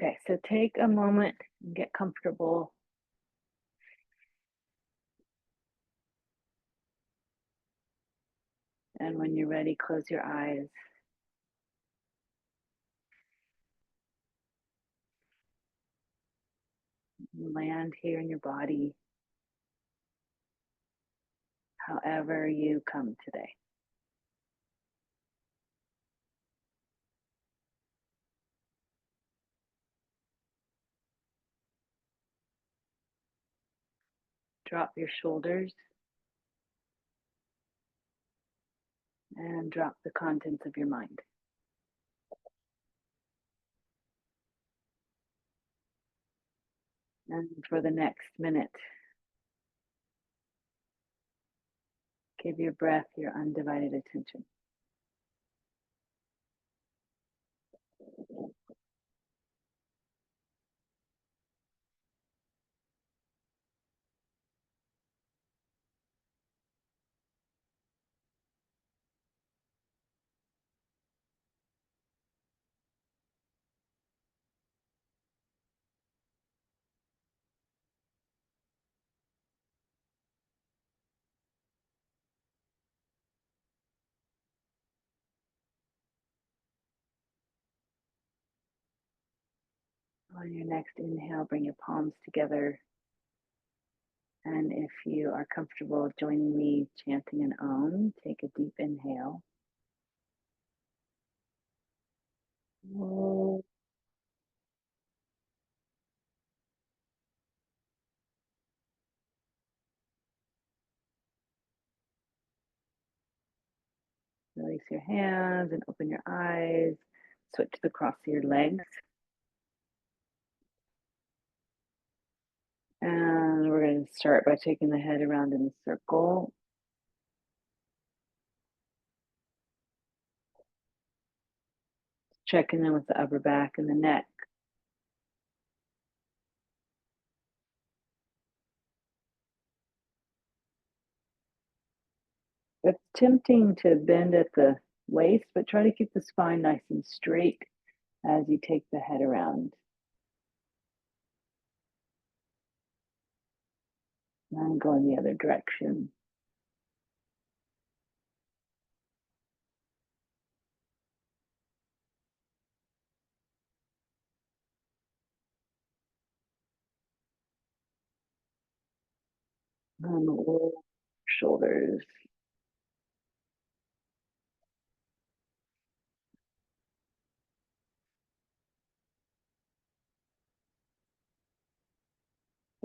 Okay, so take a moment and get comfortable. And when you're ready, close your eyes. Land here in your body, however you come today. Drop your shoulders and drop the contents of your mind. And for the next minute, give your breath your undivided attention. On your next inhale, bring your palms together. And if you are comfortable joining me chanting an Om, take a deep inhale. Om. Release your hands and open your eyes. Switch to the cross of your legs. And we're going to start by taking the head around in a circle. Checking in with the upper back and the neck. It's tempting to bend at the waist, but try to keep the spine nice and straight as you take the head around. And go in the other direction. And roll shoulders.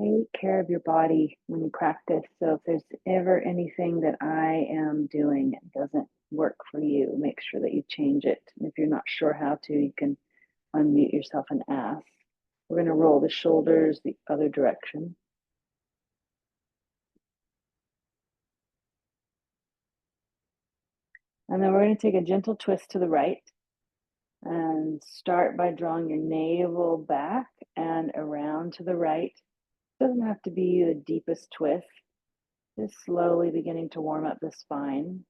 Take care of your body when you practice. So if there's ever anything that I am doing that doesn't work for you, make sure that you change it. And if you're not sure how to, you can unmute yourself and ask. We're going to roll the shoulders the other direction. And then we're going to take a gentle twist to the right and start by drawing your navel back and around to the right. It doesn't have to be the deepest twist. Just slowly beginning to warm up the spine.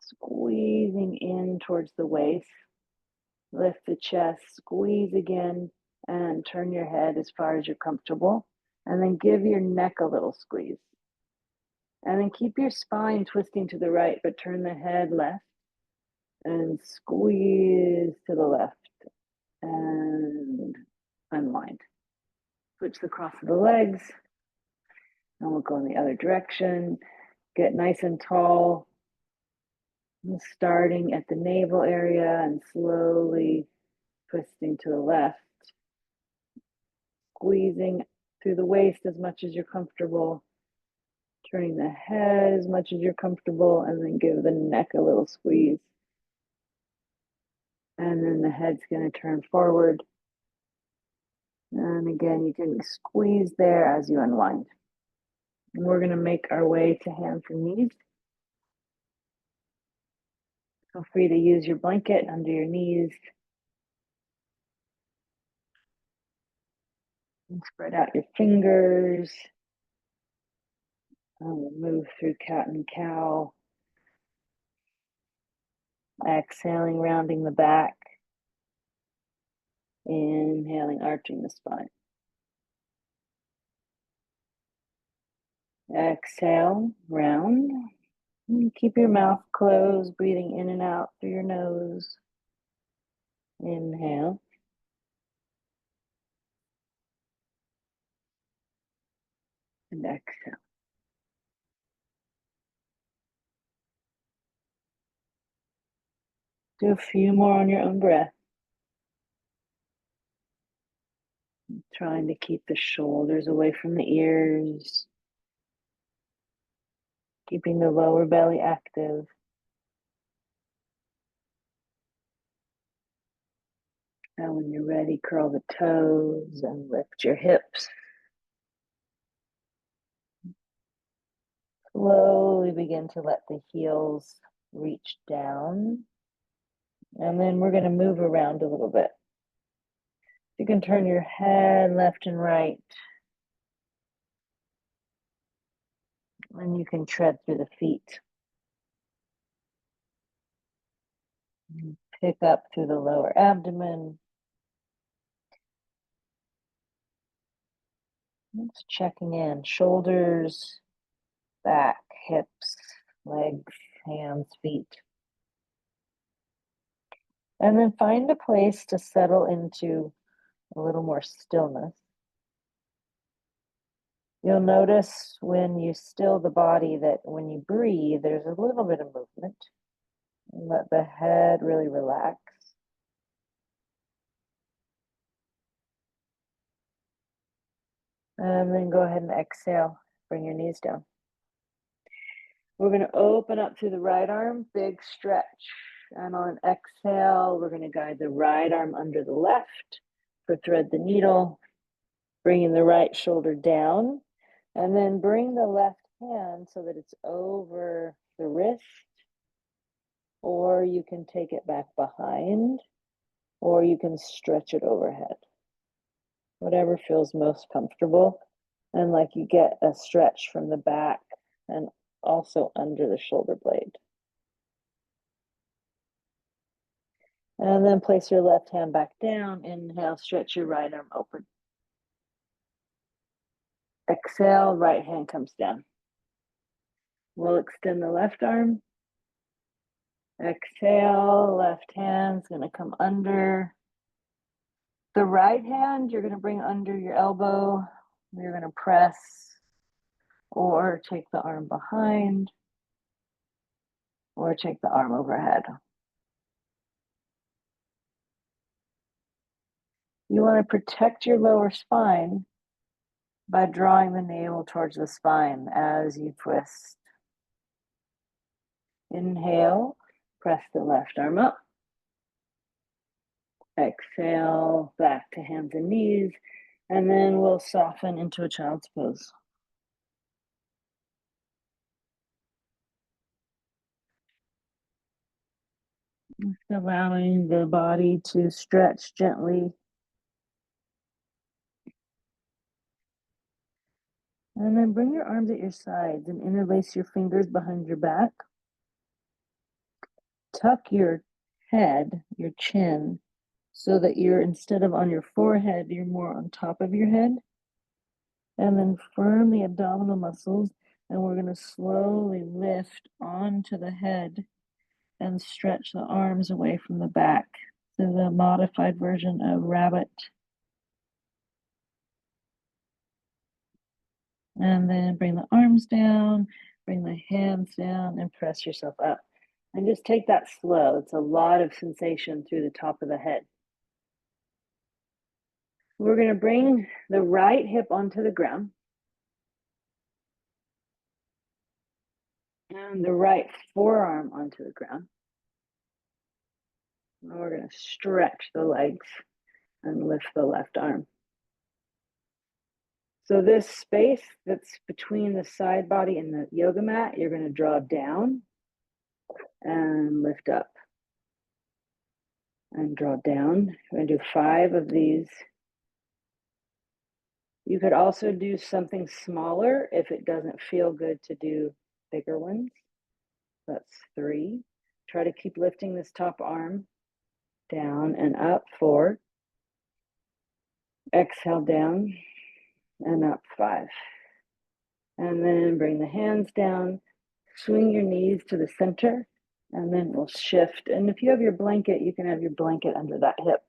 Squeezing in towards the waist. Lift the chest, squeeze again, and turn your head as far as you're comfortable. And then give your neck a little squeeze. And then keep your spine twisting to the right, but turn the head left and squeeze to the left and unwind. Switch the cross of the legs and we'll go in the other direction. Get nice and tall, starting at the navel area and slowly twisting to the left, squeezing through the waist as much as you're comfortable, turning the head as much as you're comfortable, and then give the neck a little squeeze. And then the head's going to turn forward. And again, you can squeeze there as you unwind. And we're going to make our way to hands and knees. Feel free to use your blanket under your knees. And spread out your fingers. We'll move through cat and cow. Exhaling, rounding the back. Inhaling, arching the spine. Exhale, round. And keep your mouth closed, breathing in and out through your nose. Inhale. And exhale. Do a few more on your own breath. Trying to keep the shoulders away from the ears. Keeping the lower belly active. And when you're ready, curl the toes and lift your hips. Slowly begin to let the heels reach down. And then we're going to move around a little bit. You can turn your head left and right. And you can tread through the feet. Pick up through the lower abdomen. Just checking in. Shoulders, back, hips, legs, hands, feet. And then find a place to settle into a little more stillness. You'll notice when you still the body that when you breathe, there's a little bit of movement. And let the head really relax. And then go ahead and exhale. Bring your knees down. We're going to open up through the right arm, big stretch. And on exhale, we're going to guide the right arm under the left for thread the needle, bringing the right shoulder down. And then bring the left hand so that it's over the wrist, or you can take it back behind, or you can stretch it overhead. Whatever feels most comfortable. And like you get a stretch from the back and also under the shoulder blade. And then place your left hand back down. Inhale, stretch your right arm open. Exhale, right hand comes down. We'll extend the left arm. Exhale, left hand's going to come under. The right hand, you're going to bring under your elbow. You're going to press or take the arm behind or take the arm overhead. You want to protect your lower spine by drawing the navel towards the spine as you twist. Inhale, press the left arm up. Exhale, back to hands and knees, and then we'll soften into a child's pose. Just allowing the body to stretch gently. And then bring your arms at your sides and interlace your fingers behind your back. Tuck your head, your chin, so that you're, instead of on your forehead, you're more on top of your head. And then firm the abdominal muscles, and we're going to slowly lift onto the head and stretch the arms away from the back. So the modified version of rabbit. And then bring the arms down, bring the hands down, and press yourself up. And just take that slow. It's a lot of sensation through the top of the head. We're going to bring the right hip onto the ground. And the right forearm onto the ground. And we're going to stretch the legs and lift the left arm. So this space that's between the side body and the yoga mat, you're going to draw down and lift up. And draw down. We're going to do 5 of these. You could also do something smaller if it doesn't feel good to do bigger ones. That's 3. Try to keep lifting this top arm down and up. 4. Exhale down and up 5. And then bring the hands down, swing your knees to the center, and then we'll shift. And if you have your blanket, you can have your blanket under that hip.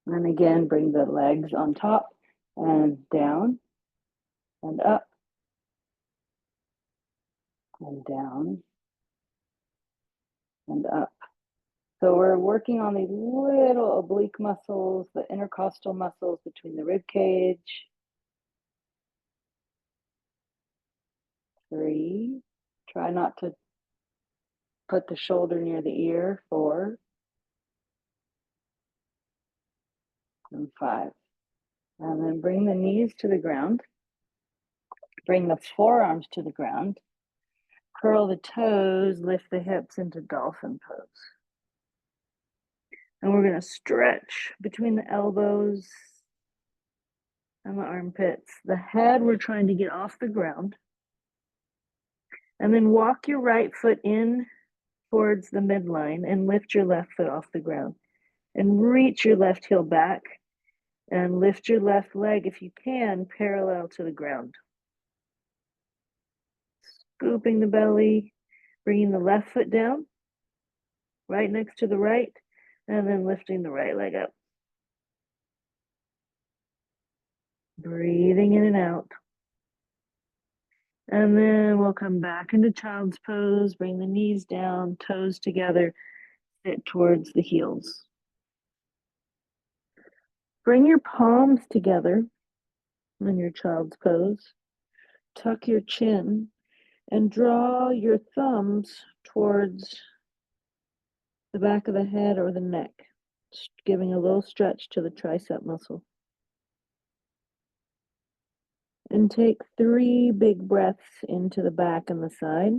And again, bring the legs on top and down and up and down and up. So we're working on these little oblique muscles, the intercostal muscles between the rib cage. 3. Try not to put the shoulder near the ear. 4. And 5. And then bring the knees to the ground. Bring the forearms to the ground. Curl the toes, lift the hips into dolphin pose. And we're going to stretch between the elbows and the armpits. The head, we're trying to get off the ground. And then walk your right foot in towards the midline and lift your left foot off the ground. And reach your left heel back and lift your left leg, if you can, parallel to the ground. Scooping the belly, bringing the left foot down, right next to the right, and then lifting the right leg up. Breathing in and out. And then we'll come back into child's pose, bring the knees down, toes together, sit towards the heels. Bring your palms together in your child's pose. Tuck your chin and draw your thumbs towards the back of the head or the neck, giving a little stretch to the tricep muscle. And take 3 big breaths into the back and the side.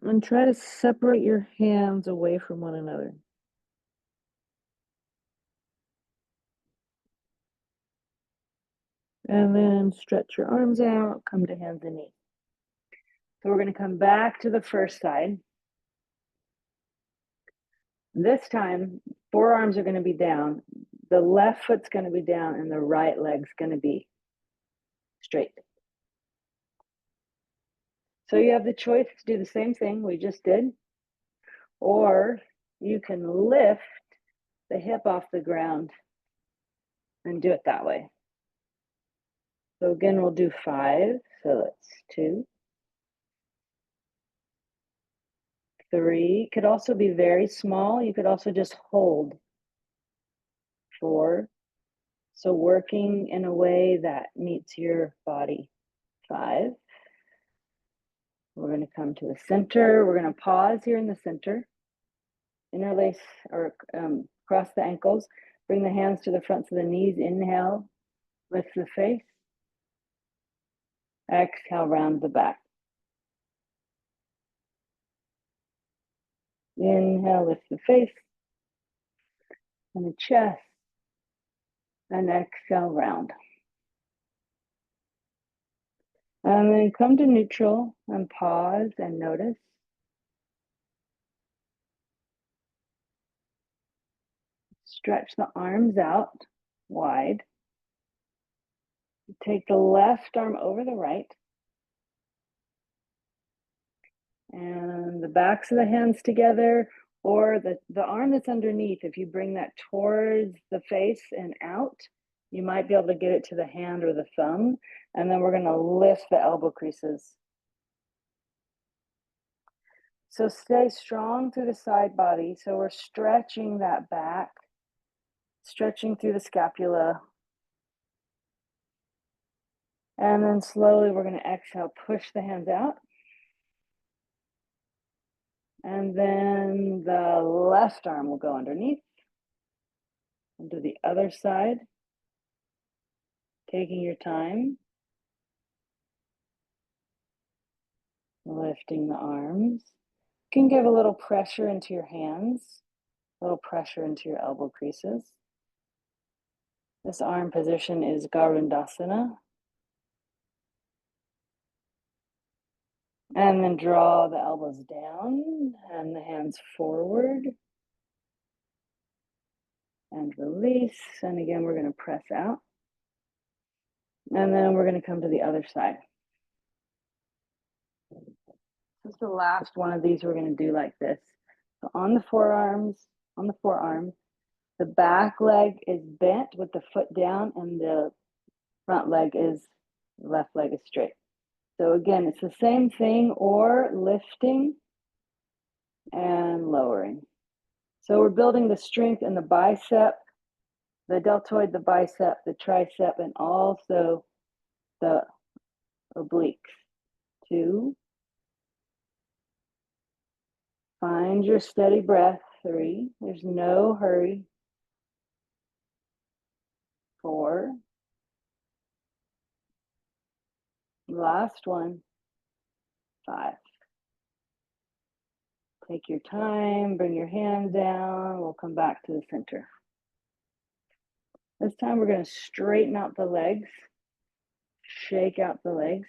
And try to separate your hands away from one another. And then stretch your arms out, come to hands and knees. So we're going to come back to the first side. This time, forearms are going to be down. The left foot's going to be down and the right leg's going to be straight. So you have the choice to do the same thing we just did, or you can lift the hip off the ground and do it that way. So again, we'll do 5. So that's 2, 3. Could also be very small. You could also just hold. 4. So working in a way that meets your body. 5. We're going to come to the center. We're going to pause here in the center. Interlace or cross the ankles. Bring the hands to the fronts of the knees. Inhale, lift the face. Exhale, round the back. Inhale, lift the face and the chest. And exhale, round. And then come to neutral and pause and notice. Stretch the arms out wide. Take the left arm over the right. And the backs of the hands together, or the arm that's underneath, if you bring that towards the face and out, you might be able to get it to the hand or the thumb. And then we're going to lift the elbow creases. So stay strong through the side body. So we're stretching that back, stretching through the scapula. And then slowly we're going to exhale, push the hands out. And then the left arm will go underneath. And do the other side. Taking your time. Lifting the arms. You can give a little pressure into your hands, a little pressure into your elbow creases. This arm position is Garudasana. And then draw the elbows down and the hands forward. And release. And again, we're going to press out. And then we're going to come to the other side. This is the last one of these we're going to do like this. So on the forearm, the back leg is bent with the foot down and the front leg is, left leg is straight. So again, it's the same thing, or lifting and lowering. So we're building the strength in the bicep, the deltoid, the bicep, the tricep, and also the obliques. 2. Find your steady breath. 3. There's no hurry. 4. Last one. 5. Take your time, bring your hand down. We'll come back to the center. This time we're going to straighten out the legs, shake out the legs.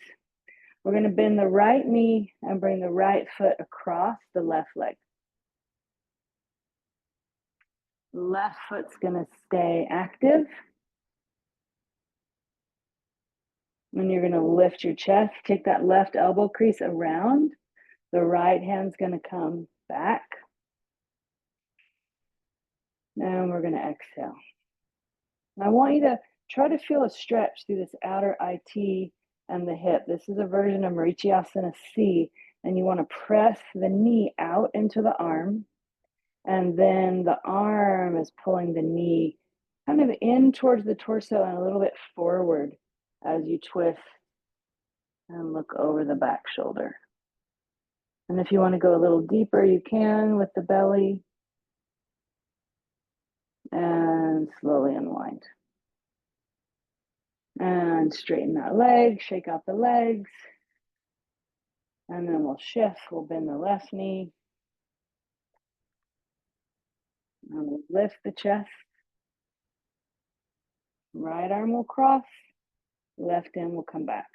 We're going to bend the right knee and bring the right foot across the left leg. Left foot's going to stay active. And you're going to lift your chest, take that left elbow crease around. The right hand's going to come back. And we're going to exhale. And I want you to try to feel a stretch through this outer IT and the hip. This is a version of Marichyasana C, and you want to press the knee out into the arm, and then the arm is pulling the knee kind of in towards the torso and a little bit forward as you twist and look over the back shoulder. And if you want to go a little deeper, you can with the belly, and slowly unwind. And straighten that leg, shake out the legs. And then we'll shift, we'll bend the left knee. And we'll lift the chest. Right arm will cross, left arm will come back.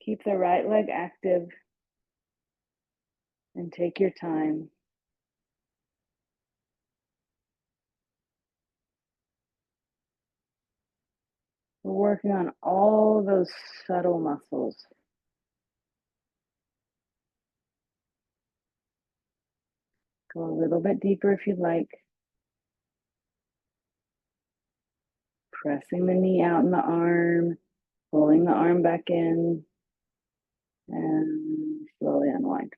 Keep the right leg active and take your time. We're working on all those subtle muscles. Go a little bit deeper if you'd like. Pressing the knee out in the arm, pulling the arm back in, and slowly unwind.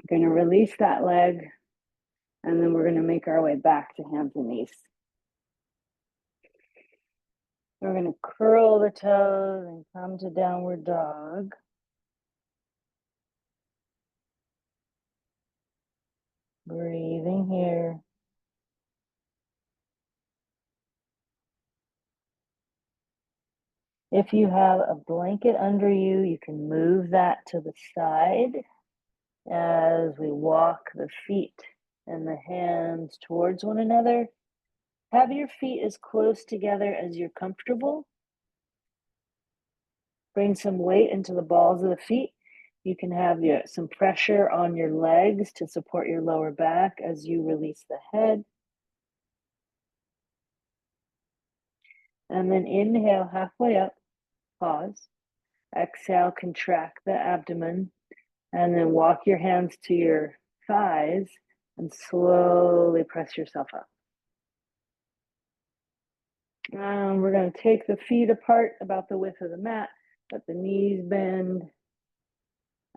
We're going to release that leg, and then we're going to make our way back to hands and knees. We're going to curl the toes and come to downward dog. Breathing here. If you have a blanket under you, you can move that to the side as we walk the feet and the hands towards one another. Have your feet as close together as you're comfortable. Bring some weight into the balls of the feet. You can have some pressure on your legs to support your lower back as you release the head. And then inhale halfway up, pause. Exhale, contract the abdomen, and then walk your hands to your thighs and slowly press yourself up. And we're going to take the feet apart about the width of the mat, let the knees bend,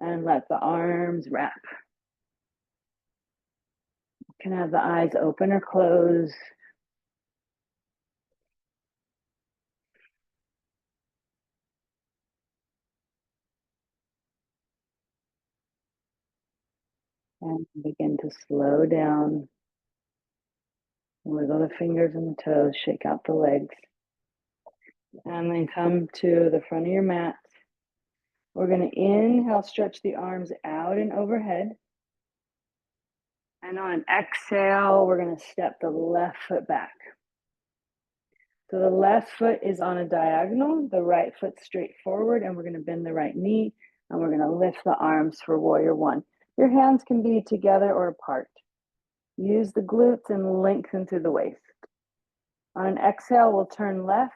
and let the arms wrap. You can have the eyes open or close. And begin to slow down. Wiggle the fingers and the toes, shake out the legs. And then come to the front of your mat. We're going to inhale, stretch the arms out and overhead. And on an exhale, we're going to step the left foot back. So the left foot is on a diagonal, the right foot straight forward, and we're going to bend the right knee, and we're going to lift the arms for warrior one. Your hands can be together or apart. Use the glutes and lengthen through the waist. On an exhale, we'll turn left.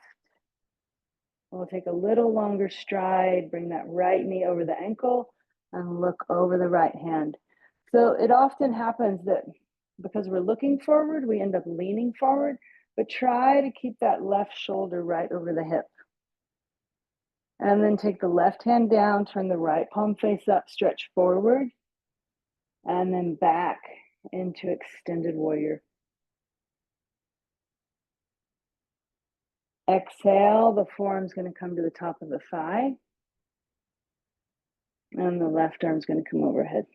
We'll take a little longer stride, bring that right knee over the ankle, and look over the right hand. So it often happens that because we're looking forward, we end up leaning forward, but try to keep that left shoulder right over the hip. And then take the left hand down, turn the right palm face up, stretch forward, and then back into extended warrior. Exhale, the forearm's going to come to the top of the thigh, and the left arm's going to come overhead.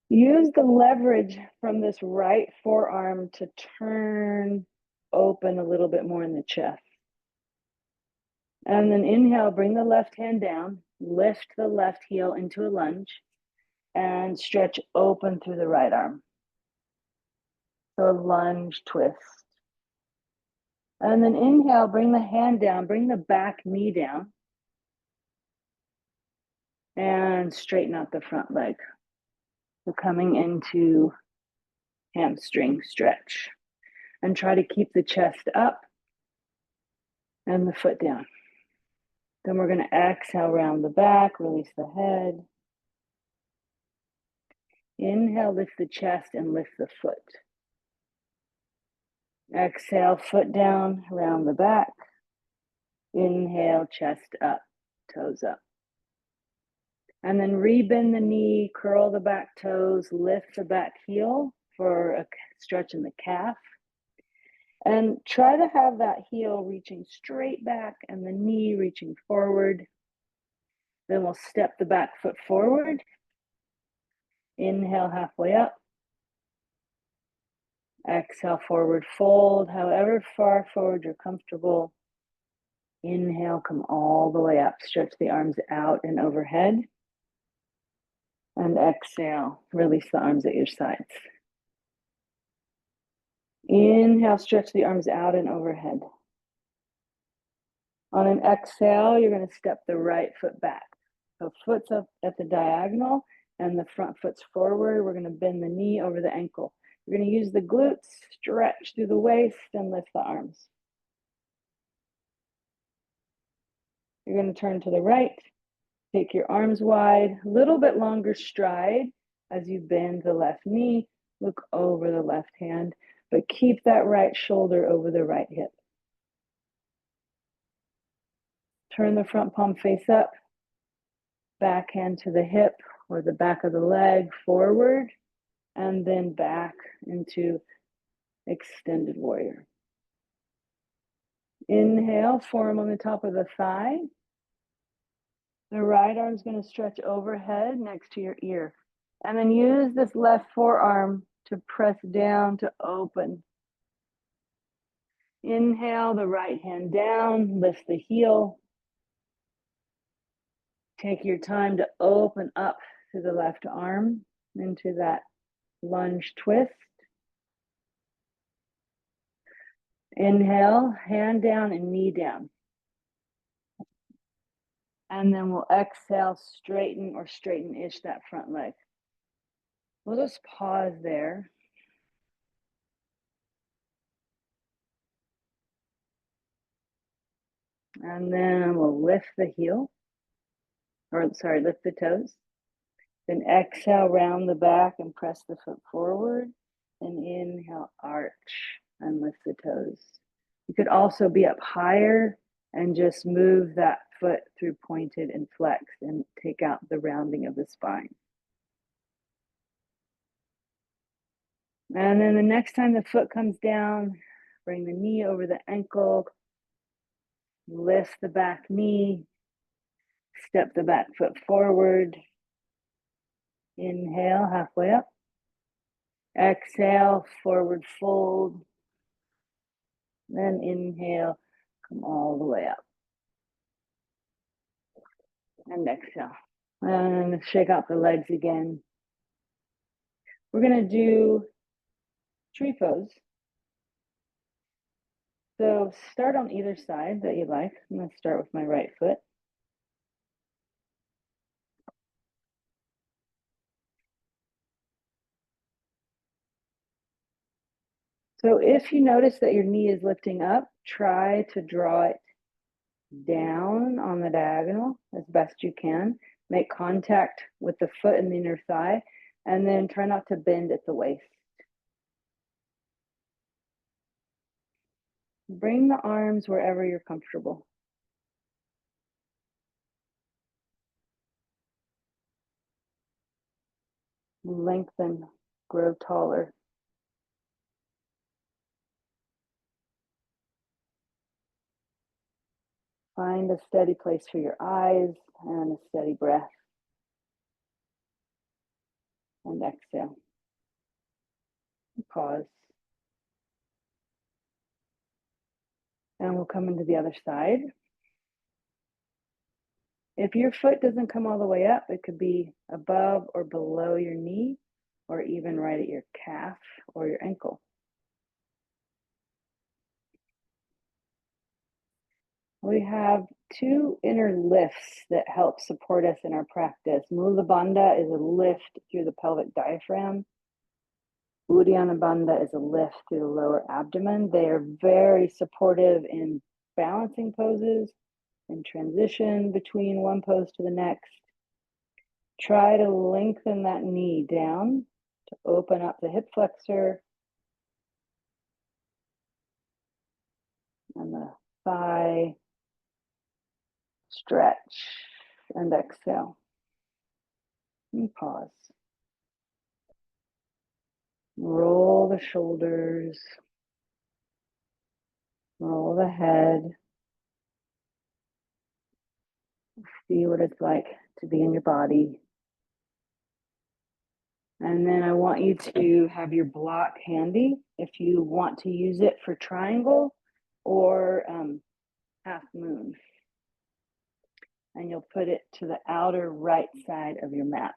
Use the leverage from this right forearm to turn open a little bit more in the chest. And then inhale, bring the left hand down, lift the left heel into a lunge, and stretch open through the right arm. So a lunge twist. And then inhale, bring the hand down, bring the back knee down, and straighten out the front leg. So coming into hamstring stretch. And try to keep the chest up and the foot down. Then we're going to exhale, round the back, release the head. Inhale, lift the chest and lift the foot. Exhale, foot down, round the back. Inhale, chest up, toes up. And then rebend the knee, curl the back toes, lift the back heel for a stretch in the calf. And try to have that heel reaching straight back and the knee reaching forward. Then we'll step the back foot forward. Inhale, halfway up. Exhale, forward fold, however far forward you're comfortable. Inhale, come all the way up. Stretch the arms out and overhead. And exhale, release the arms at your sides. Inhale, stretch the arms out and overhead. On an exhale, you're going to step the right foot back. So foot's up at the diagonal and the front foot's forward. We're going to bend the knee over the ankle. You're going to use the glutes, stretch through the waist, and lift the arms. You're going to turn to the right. Take your arms wide, a little bit longer stride as you bend the left knee. Look over the left hand, but keep that right shoulder over the right hip. Turn the front palm face up, back hand to the hip or the back of the leg forward, and then back into extended warrior. Inhale, forearm on the top of the thigh. The right arm is going to stretch overhead next to your ear. And then use this left forearm to press down to open. Inhale, the right hand down, lift the heel. Take your time to open up through the left arm into that lunge twist. Inhale, hand down and knee down. And then we'll exhale, straighten or straighten-ish that front leg. We'll just pause there. And then we'll lift the heel, lift the toes. Then exhale, round the back and press the foot forward. And inhale, arch and lift the toes. You could also be up higher and just move that foot through pointed and flex and take out the rounding of the spine. And then the next time the foot comes down, bring the knee over the ankle, lift the back knee, step the back foot forward. Inhale, halfway up. Exhale, forward fold. Then inhale, come all the way up. And exhale. And shake out the legs again. We're going to do tree pose. So start on either side that you like. I'm going to start with my right foot. So if you notice that your knee is lifting up, try to draw it down on the diagonal as best you can. Make contact with the foot and the inner thigh, and then try not to bend at the waist. Bring the arms wherever you're comfortable. Lengthen, grow taller. Find a steady place for your eyes and a steady breath. And exhale. Pause. And we'll come into the other side. If your foot doesn't come all the way up, it could be above or below your knee, or even right at your calf or your ankle. We have two inner lifts that help support us in our practice. Mula Bandha is a lift through the pelvic diaphragm. Uddiyana Bandha is a lift through the lower abdomen. They are very supportive in balancing poses, in transition between one pose to the next. Try to lengthen that knee down to open up the hip flexor and the thigh. Stretch and exhale. And pause. Roll the shoulders. Roll the head. See what it's like to be in your body. And then I want you to have your block handy if you want to use it for triangle or half moon. And you'll put it to the outer right side of your mat.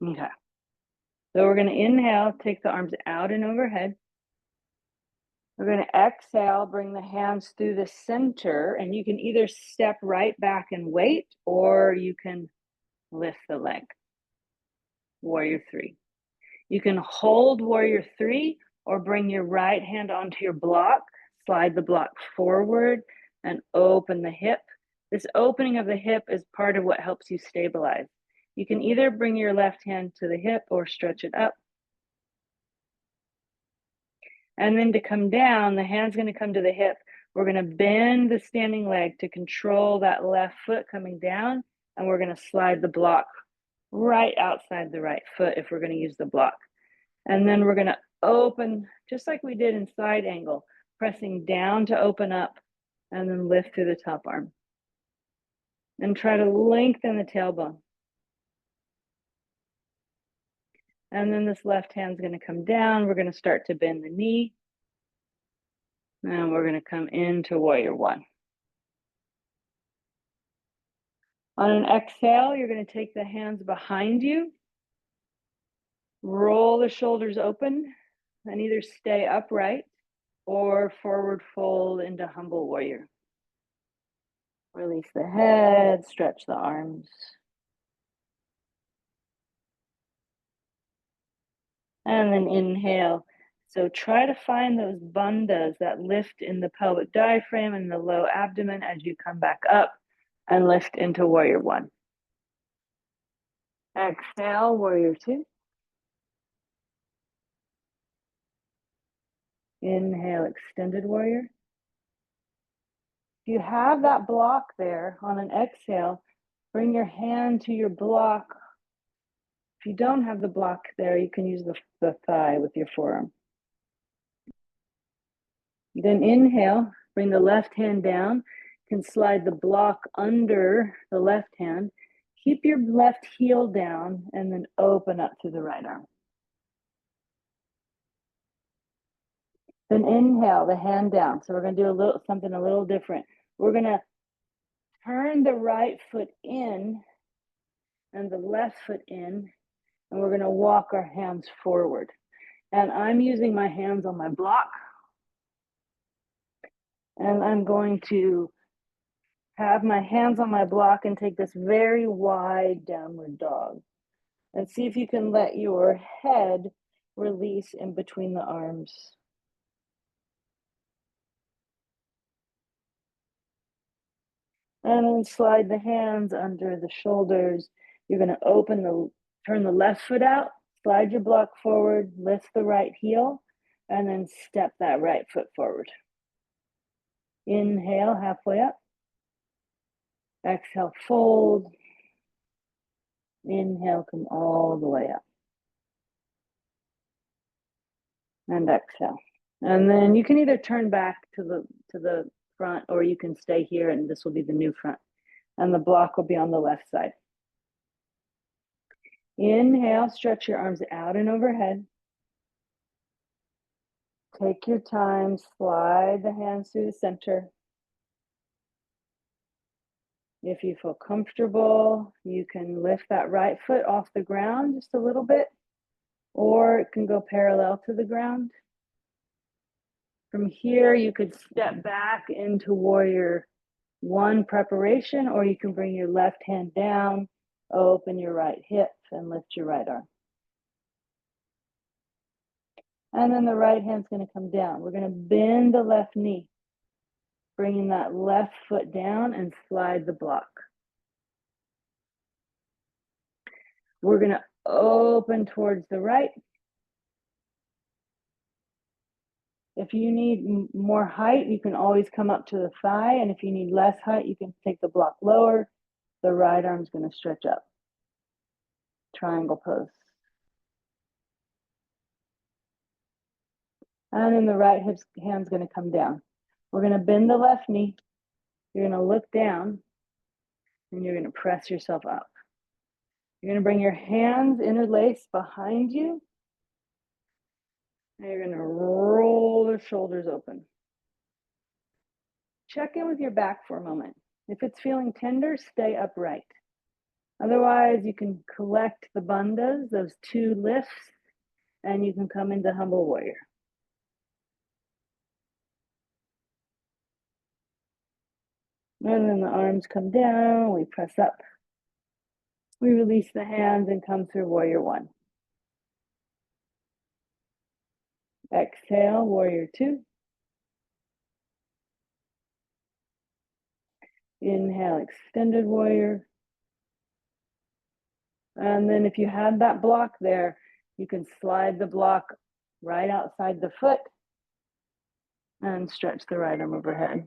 Okay. So we're going to inhale, take the arms out and overhead. We're going to exhale, bring the hands through the center, and you can either step right back and wait, or you can lift the leg. Warrior three. You can hold warrior three, or bring your right hand onto your block, slide the block forward, and open the hip. This opening of the hip is part of what helps you stabilize. You can either bring your left hand to the hip or stretch it up. And then to come down, the hand's going to come to the hip. We're going to bend the standing leg to control that left foot coming down, and we're going to slide the block right outside the right foot if we're going to use the block. And then we're going to open, just like we did in side angle, pressing down to open up, and then lift through the top arm. And try to lengthen the tailbone. And then this left hand's going to come down. We're going to start to bend the knee. And we're going to come into warrior one. On an exhale, you're going to take the hands behind you. Roll the shoulders open and either stay upright or forward fold into humble warrior. Release the head, stretch the arms. And then inhale. So try to find those bandhas, that lift in the pelvic diaphragm and the low abdomen as you come back up and lift into warrior one. Exhale, warrior two. Inhale, extended warrior. If you have that block there on an exhale, bring your hand to your block. If you don't have the block there, you can use the thigh with your forearm. Then inhale, bring the left hand down. You can slide the block under the left hand. Keep your left heel down and then open up to the right arm. Then inhale, the hand down. So we're going to do something a little different. We're going to turn the right foot in and the left foot in And we're going to walk our hands forward. And I'm using my hands on my block. And I'm going to have my hands on my block and take this very wide downward dog. And see if you can let your head release in between the arms. And then slide the hands under the shoulders. You're going to turn the left foot out, slide your block forward, lift the right heel, and then step that right foot forward. Inhale, halfway up. Exhale, fold. Inhale, come all the way up. And exhale. And then you can either turn back to the front, or you can stay here and this will be the new front. And the block will be on the left side. Inhale, stretch your arms out and overhead. Take your time, slide the hands through the center. If you feel comfortable, you can lift that right foot off the ground just a little bit, or it can go parallel to the ground. From here, you could step back into warrior one preparation, or you can bring your left hand down, open your right hip, and lift your right arm. And then the right hand's going to come down. We're going to bend the left knee, bringing that left foot down and slide the block. We're going to open towards the right. If you need more height, you can always come up to the thigh. And if you need less height, you can take the block lower. The right arm's going to stretch up. Triangle pose. And then the right hand's going to come down. We're going to bend the left knee. You're going to look down and you're going to press yourself up. You're going to bring your hands interlaced behind you. And you're going to roll the shoulders open. Check in with your back for a moment. If it's feeling tender, stay upright. Otherwise, you can collect the bandhas, those two lifts, and you can come into humble warrior. And then the arms come down, we press up. We release the hands and come through warrior one. Exhale, warrior two. Inhale, extended warrior. And then if you have that block there, you can slide the block right outside the foot and stretch the right arm overhead.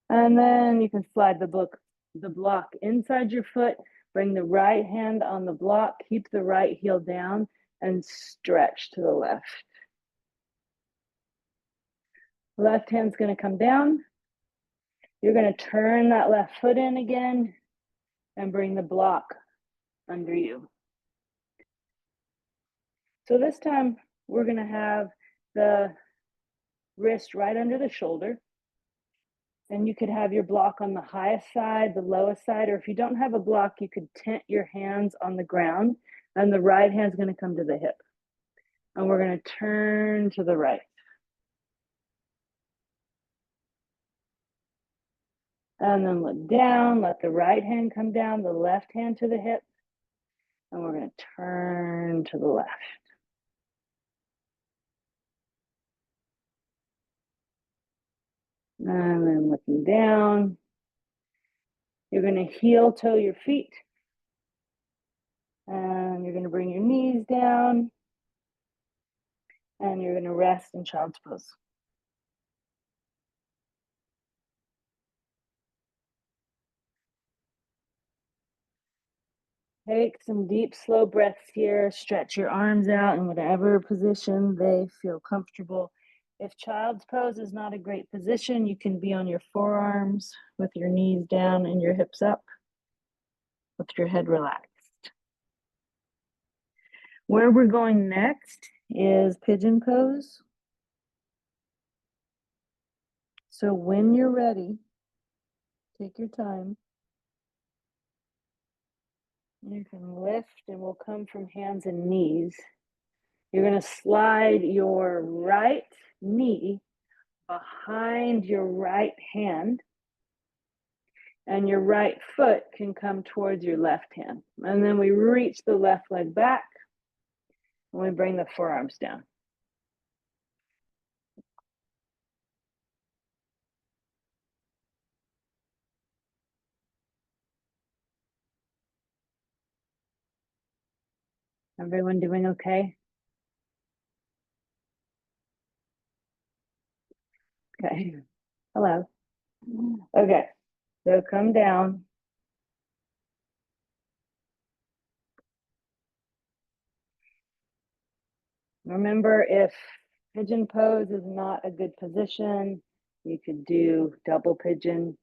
And then you can slide the block inside your foot, bring the right hand on the block, keep the right heel down, and stretch to the left. Left hand's going to come down. You're going to turn that left foot in again and bring the block under you. So this time we're going to have the wrist right under the shoulder. And you could have your block on the highest side, the lowest side, or if you don't have a block, you could tent your hands on the ground, and the right hand's going to come to the hip. And we're going to turn to the right. And then look down, let the right hand come down, the left hand to the hip, and we're going to turn to the left. And then looking down, you're going to heel toe your feet. And you're going to bring your knees down. And you're going to rest in child's pose. Take some deep, slow breaths here. Stretch your arms out in whatever position they feel comfortable. If child's pose is not a great position, you can be on your forearms with your knees down and your hips up, with your head relaxed. Where we're going next is pigeon pose. So when you're ready, Take your time. You can lift, and we'll come from hands and knees. You're going to slide your right knee behind your right hand, and your right foot can come towards your left hand. And then we reach the left leg back, and we bring the forearms down. Everyone doing okay? Okay. Hello. Okay. So come down. Remember, if pigeon pose is not a good position, you could do double pigeon.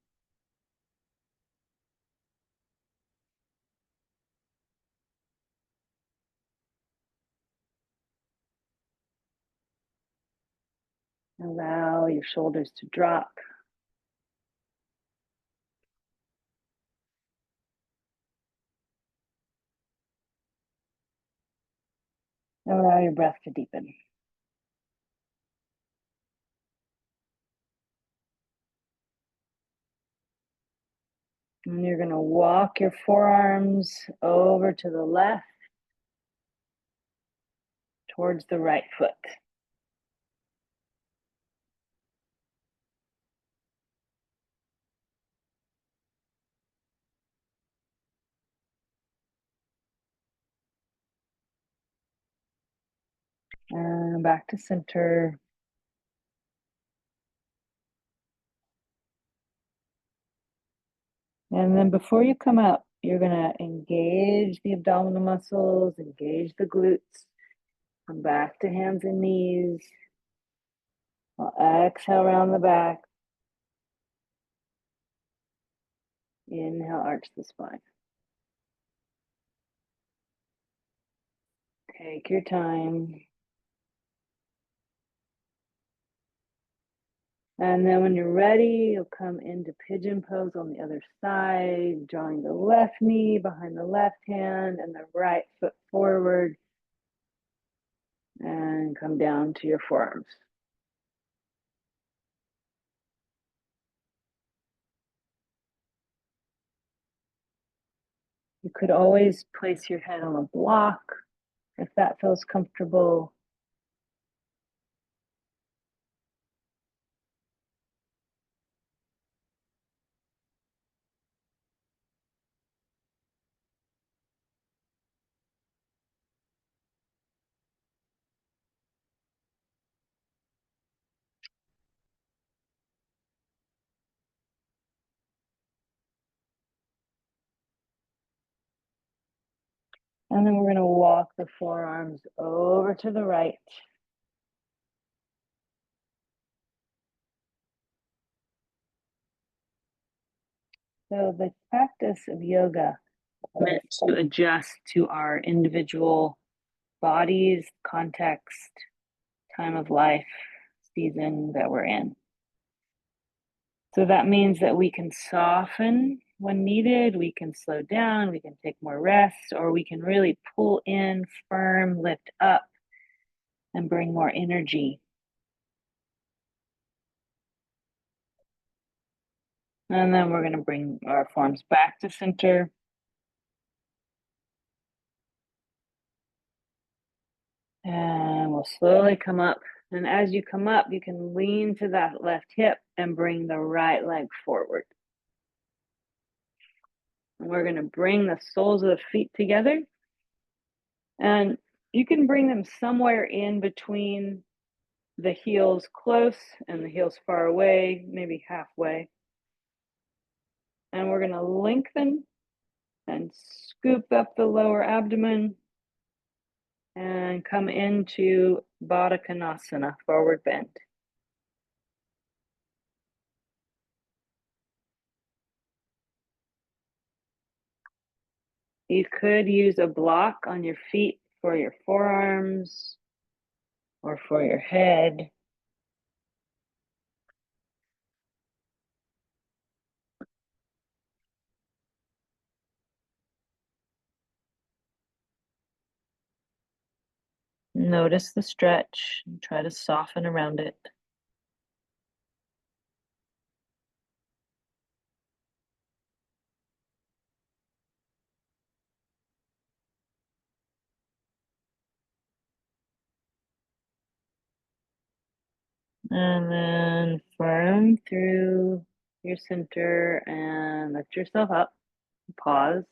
Allow your shoulders to drop. Allow your breath to deepen. And you're going to walk your forearms over to the left towards the right foot. And back to center. And then before you come up, you're going to engage the abdominal muscles, engage the glutes. Come back to hands and knees. I'll exhale around the back. Inhale, arch the spine. Take your time. And then when you're ready, you'll come into pigeon pose on the other side, drawing the left knee behind the left hand and the right foot forward. And come down to your forearms. You could always place your head on a block if that feels comfortable. And then we're going to walk the forearms over to the right. So the practice of yoga is meant to adjust to our individual bodies, context, time of life, season that we're in. So that means that we can soften when needed, we can slow down, we can take more rest, or we can really pull in, firm, lift up, and bring more energy. And then we're going to bring our forms back to center. And we'll slowly come up. And as you come up, you can lean to that left hip and bring the right leg forward. And we're going to bring the soles of the feet together. And you can bring them somewhere in between the heels close and the heels far away, maybe halfway. And we're going to lengthen and scoop up the lower abdomen and come into Baddha Konasana, forward bend. You could use a block on your feet for your forearms or for your head. Notice the stretch and try to soften around it. And then firm through your center and lift yourself up. Pause.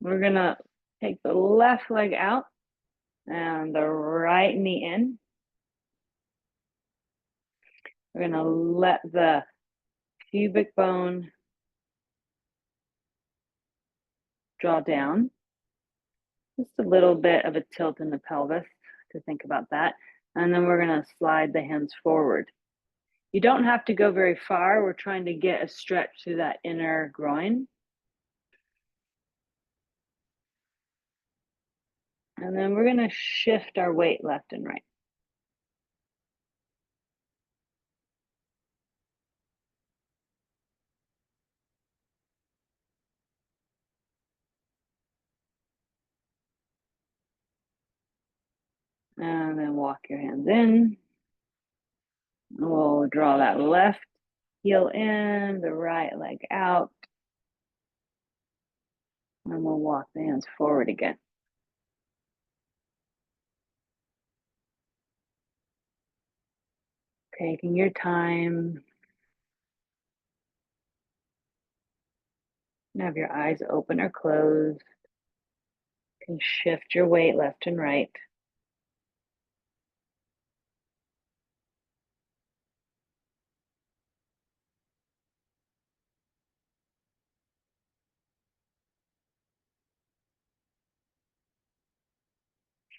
We're gonna take the left leg out and the right knee in. We're gonna let the pubic bone draw down. Just a little bit of a tilt in the pelvis to think about that. And then we're gonna slide the hands forward. You don't have to go very far. We're trying to get a stretch through that inner groin. And then we're gonna shift our weight left and right. And then walk your hands in. We'll draw that left heel in, the right leg out. And we'll walk the hands forward again. Taking your time. Have your eyes open or closed. You can shift your weight left and right.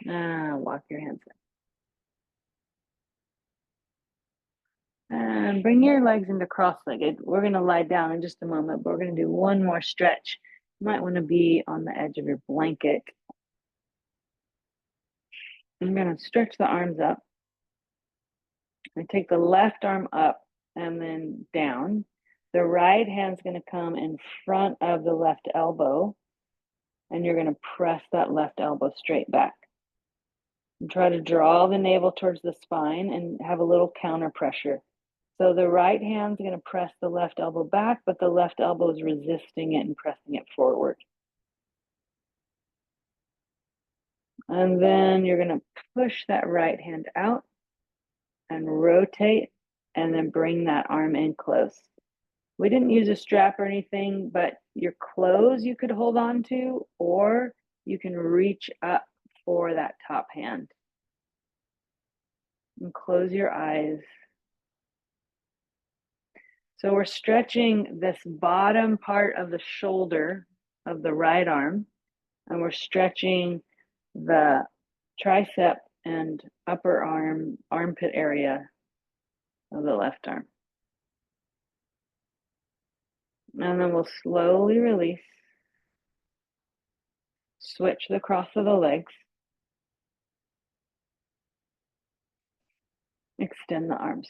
Walk your hands in. And bring your legs into cross-legged. We're going to lie down in just a moment, but we're going to do one more stretch. You might want to be on the edge of your blanket. I'm going to stretch the arms up. I take the left arm up and then down. The right hand's going to come in front of the left elbow, and you're going to press that left elbow straight back. And try to draw the navel towards the spine and have a little counter pressure. So the right hand's going to press the left elbow back, but the left elbow is resisting it and pressing it forward. And then you're going to push that right hand out and rotate, and then bring that arm in close. We didn't use a strap or anything, but your clothes you could hold on to, or you can reach up for that top hand. And close your eyes. So we're stretching this bottom part of the shoulder of the right arm, and we're stretching the tricep and upper arm, armpit area of the left arm. And then we'll slowly release. Switch the cross of the legs. Extend the arms.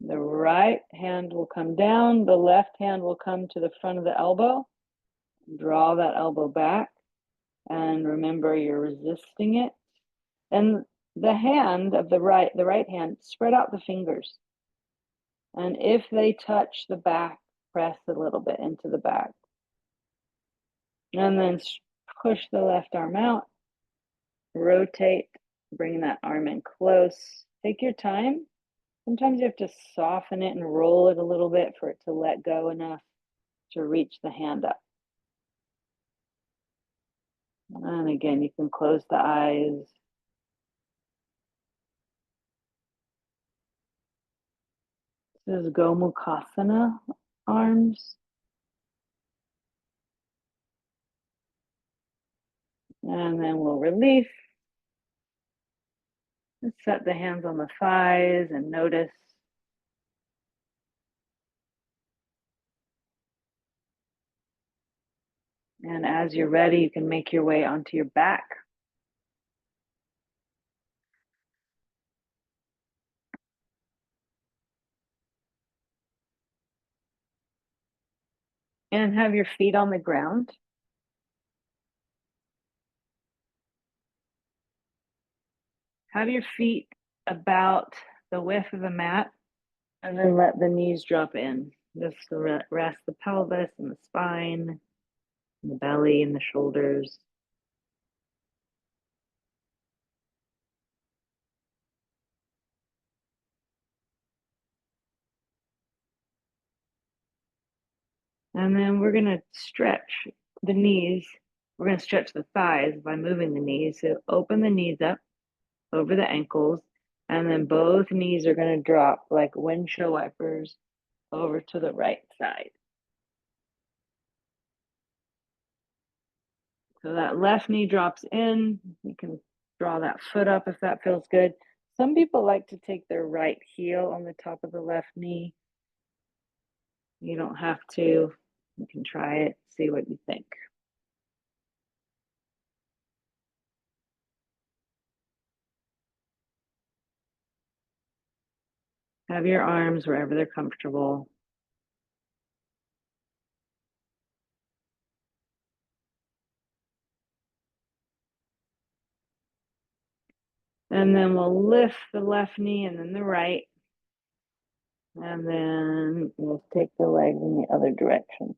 The right hand will come down. The left hand will come to the front of the elbow. Draw that elbow back. And remember, you're resisting it. And the hand of the right hand, spread out the fingers. And if they touch the back, press a little bit into the back. And then push the left arm out. Rotate, bring that arm in close. Take your time. Sometimes you have to soften it and roll it a little bit for it to let go enough to reach the hand up. And again, you can close the eyes. This is Gomukhasana arms. And then we'll release. Let's set the hands on the thighs and notice. And as you're ready, you can make your way onto your back. And have your feet on the ground. Have your feet about the width of the mat, and then let the knees drop in. Just to rest the pelvis and the spine, and the belly and the shoulders. And then we're going to stretch the knees. We're going to stretch the thighs by moving the knees. So open the knees up over the ankles, and then both knees are going to drop like windshield wipers over to the right side. So that left knee drops in. You can draw that foot up if that feels good. Some people like to take their right heel on the top of the left knee. You don't have to. You can try it, see what you think. Have your arms wherever they're comfortable. And then we'll lift the left knee and then the right. And then we'll take the legs in the other direction.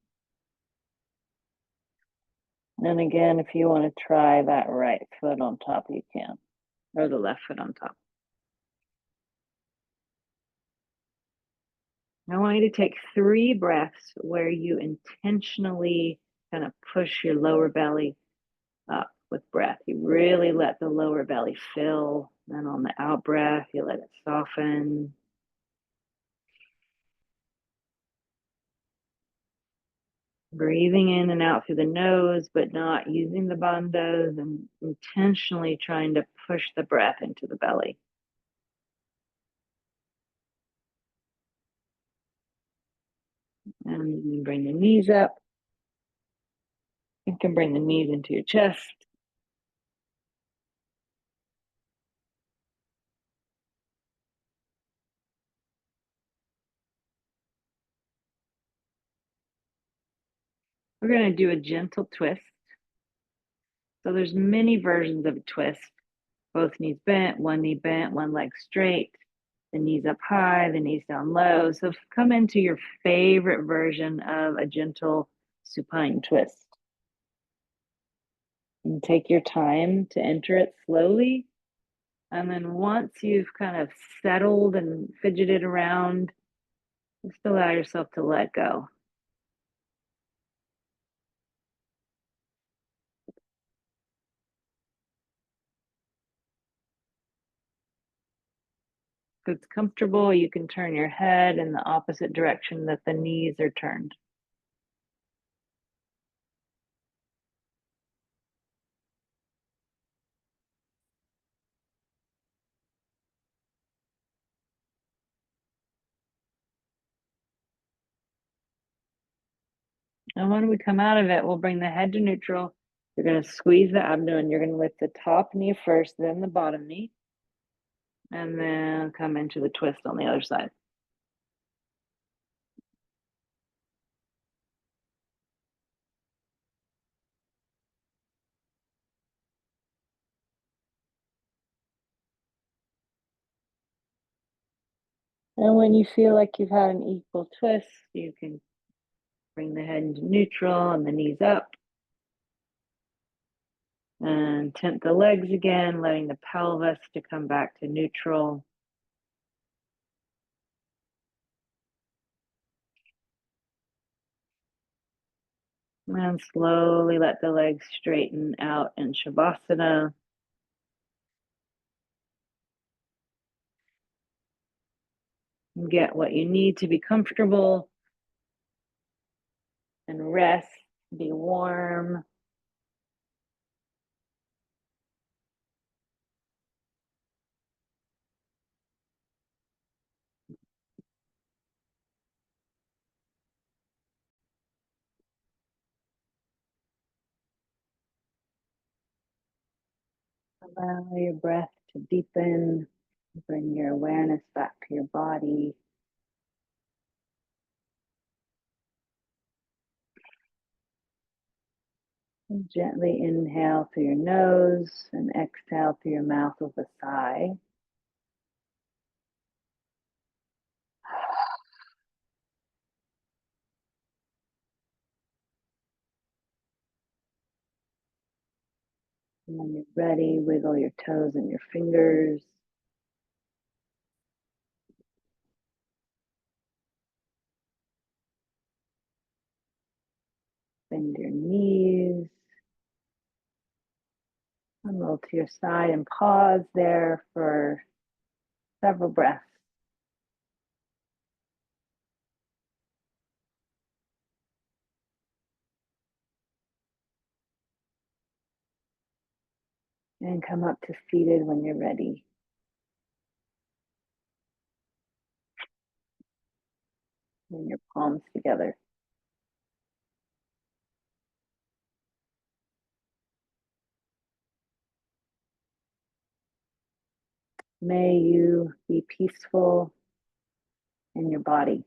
And again, if you want to try that right foot on top, you can, or the left foot on top. I want you to take 3 breaths where you intentionally kind of push your lower belly up with breath. You really let the lower belly fill. And on the out breath, you let it soften. Breathing in and out through the nose, but not using the bandas, and intentionally trying to push the breath into the belly. And you bring the knees up. You can bring the knees into your chest. We're going to do a gentle twist. So there's many versions of a twist. Both knees bent, one knee bent, one leg straight, the knees up high, the knees down low. So come into your favorite version of a gentle supine twist. And take your time to enter it slowly. And then once you've kind of settled and fidgeted around, just allow yourself to let go. If it's comfortable, you can turn your head in the opposite direction that the knees are turned. And when we come out of it, we'll bring the head to neutral. You're going to squeeze the abdomen. You're going to lift the top knee first, then the bottom knee, and then come into the twist on the other side. And when you feel like you've had an equal twist, you can bring the head into neutral and the knees up. And tent the legs again, letting the pelvis to come back to neutral. And slowly let the legs straighten out in Savasana. Get what you need to be comfortable and rest, be warm. Allow your breath to deepen. Bring your awareness back to your body. And gently inhale through your nose and exhale through your mouth with a sigh. And when you're ready, wiggle your toes and your fingers. Bend your knees. And roll to your side and pause there for several breaths. And come up to seated when you're ready. Bring your palms together. May you be peaceful in your body.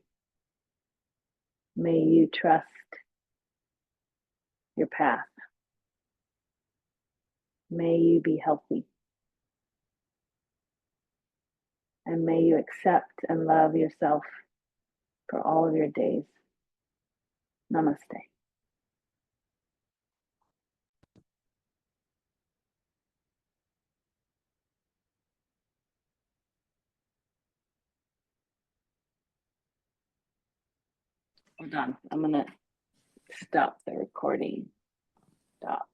May you trust your path. May you be healthy. And may you accept and love yourself for all of your days. Namaste. Hold on. I'm going to stop the recording. Stop.